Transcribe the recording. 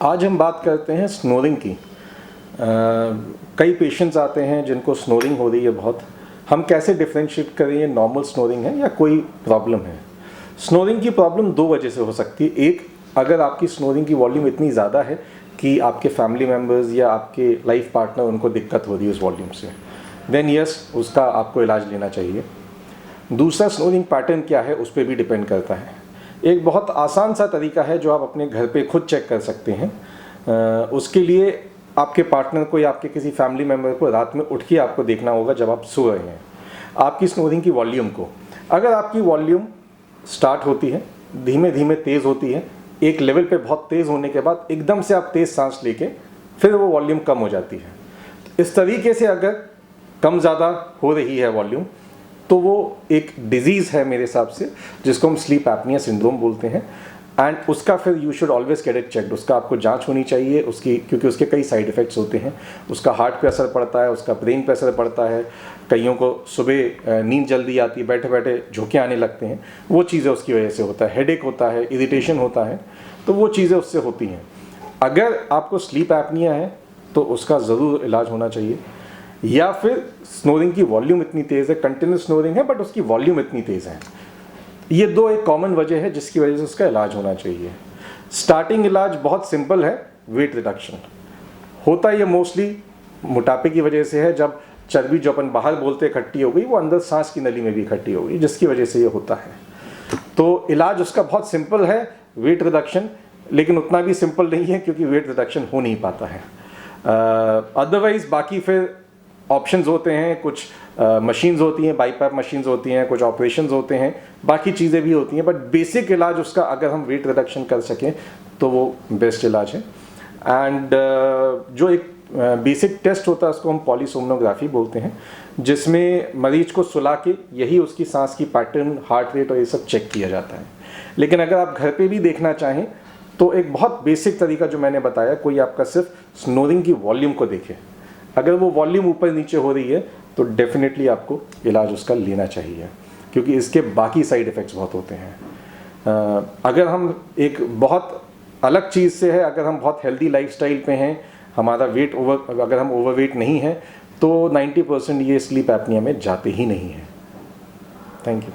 आज हम बात करते हैं स्नोरिंग की। कई पेशेंट्स आते हैं जिनको स्नोरिंग हो रही है बहुत। हम कैसे डिफ्रेंशिएट करें ये नॉर्मल स्नोरिंग है या कोई प्रॉब्लम है। स्नोरिंग की प्रॉब्लम दो वजह से हो सकती है। एक, अगर आपकी स्नोरिंग की वॉल्यूम इतनी ज़्यादा है कि आपके फैमिली मेम्बर्स या आपके लाइफ पार्टनर उनको दिक्कत हो रही है उस वॉल्यूम से, देन यस, उसका आपको इलाज लेना चाहिए। दूसरा, स्नोरिंग पैटर्न क्या है उस पर भी डिपेंड करता है। एक बहुत आसान सा तरीका है जो आप अपने घर पे खुद चेक कर सकते हैं। उसके लिए आपके पार्टनर को या आपके किसी फैमिली मेम्बर को रात में उठ के आपको देखना होगा जब आप सो रहे हैं आपकी स्नोरिंग की वॉल्यूम को। अगर आपकी वॉल्यूम स्टार्ट होती है, धीमे धीमे तेज़ होती है, एक लेवल पे बहुत तेज़ होने के बाद एकदम से आप तेज़ सांस लेके फिर वो वॉल्यूम कम हो जाती है। इस तरीके से अगर कम ज़्यादा हो रही है वॉल्यूम तो वो एक डिजीज़ है मेरे हिसाब से, जिसको हम स्लीप एपनिया सिंड्रोम बोलते हैं। एंड उसका फिर you should always get it checked. उसका आपको जांच होनी चाहिए उसकी, क्योंकि उसके कई साइड इफ़ेक्ट्स होते हैं। उसका हार्ट पे असर पड़ता है, उसका ब्रेन पे असर पड़ता है। कईयों को सुबह नींद जल्दी आती है, बैठे बैठे झोंके आने लगते हैं, वो चीज़ें उसकी वजह से होता है। हेडेक होता है, इरिटेशन होता है, तो वो चीज़ें उससे होती हैं। अगर आपको स्लीप एपनिया है तो उसका ज़रूर इलाज होना चाहिए। या फिर स्नोरिंग की वॉल्यूम इतनी तेज़ है, कंटिन्यूस स्नोरिंग है बट उसकी वॉल्यूम इतनी तेज़ है। ये दो एक कॉमन वजह है जिसकी वजह से उसका इलाज होना चाहिए। स्टार्टिंग इलाज बहुत सिंपल है, वेट रिडक्शन। होता ये मोस्टली मोटापे की वजह से है। जब चर्बी जो अपन बाहर बोलते इकट्ठी हो गई, वो अंदर सांस की नली में भी इकट्ठी हो गई, जिसकी वजह से ये होता है। तो इलाज उसका बहुत सिंपल है, वेट रिडक्शन। लेकिन उतना भी सिंपल नहीं है क्योंकि वेट रिडक्शन हो नहीं पाता है। अदरवाइज बाकी फिर ऑप्शंस होते हैं, कुछ मशीन्स होती हैं, बाईपैप मशीन्स होती हैं, कुछ ऑपरेशंस होते हैं, बाकी चीज़ें भी होती हैं। बट बेसिक इलाज उसका अगर हम वेट रिडक्शन कर सकें तो वो बेस्ट इलाज है। एंड जो एक बेसिक टेस्ट होता है उसको हम पॉलीसोमनोग्राफी बोलते हैं, जिसमें मरीज को सुला के यही उसकी सांस की पैटर्न, हार्ट रेट और ये सब चेक किया जाता है। लेकिन अगर आप घर पे भी देखना चाहें तो एक बहुत बेसिक तरीका जो मैंने बताया, कोई आपका सिर्फ स्नोरिंग की वॉल्यूम को देखे। अगर वो वॉल्यूम ऊपर नीचे हो रही है तो डेफिनेटली आपको इलाज उसका लेना चाहिए, क्योंकि इसके बाकी साइड इफ़ेक्ट्स बहुत होते हैं। अगर हम एक बहुत अलग चीज़ से है, अगर हम बहुत हेल्दी लाइफस्टाइल पे हैं, हमारा वेट अगर हम ओवरवेट नहीं है तो 90% ये स्लीप एपनिया में जाते ही नहीं हैं। Thank you.